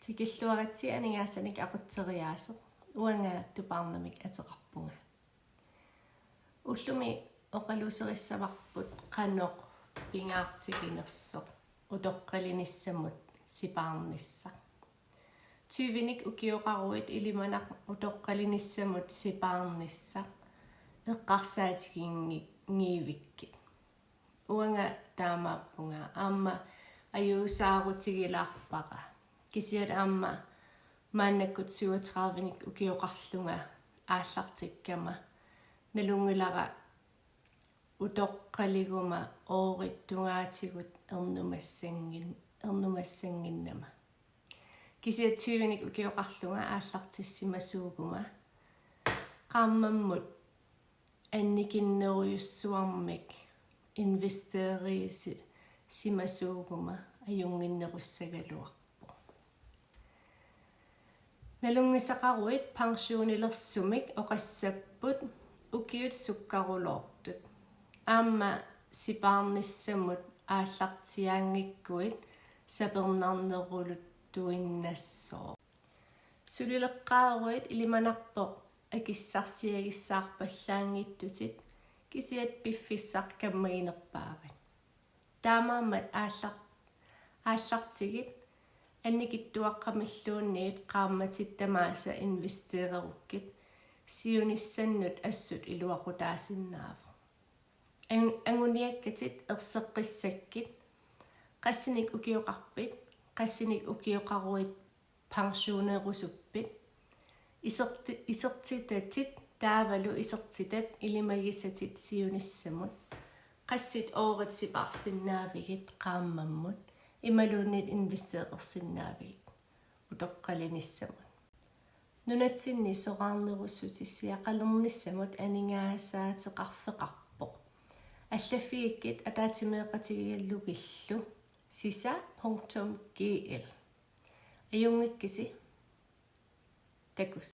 Tikilluaritsi aningaassanik aqutseriaaseq uanga tuparnamik ateqarpunga. Ullumi oqaluuserissavaqput qanoq pingaartiginersoq utoqqalinissamut sipaarnissa. Tyvinik ukioqaruit ilimanaq utoqqalinissamut sipaarnissa eqqarsaatigiingiivikki. Uanga taamaappunga aamma ajuusaarutigilaarpaqa. Kisiat aamma maannakkut 37 ukioqarlunga aallartikkama nalungilara utoqqaliguma oorittungaatigut ernumassanginnama. Kisiat 20 ukioqarlunga aallartissimasuuguma qaammammut annikinneruyussuarmik investeeriisi simasuuguma ajunginnerussagaluarpu. Nalungisaqaruit pensionilersumik oqassapput ukiut sukkaruloortut. Aamma sipaarnissamut aallartiaangikkuit sapernarnerulut tuinnassoo. Sulileqqaaruit ilimanarpoq akissarsiagissaarpallaangittutit kisiat piffissaq kammaginerpaarit. Taamaammat aallartigit annikittuaqqamilluunniit qaammatitamaasa investeererukkit siunissannut assut iluaqutaasinnaavo. Anguniakkatit erseqqissakkit qassinik ukioqarpit qassinik ukioqaruit pensionerusuppit isertitatit taavalu isertitat ilimagissatit siunissamut qassit oorit sipaarsinnaavigit qaammammut imaluunnit investeerersinnaavigit utoqqalinissamut. Nunatsinni soqaarnerussutissiaqalernissamut aningaasaateqarfeqarpoq. Allaffiikkit ataatimeeqatigiallugillu sisa.gl. Ajungikkisi takus.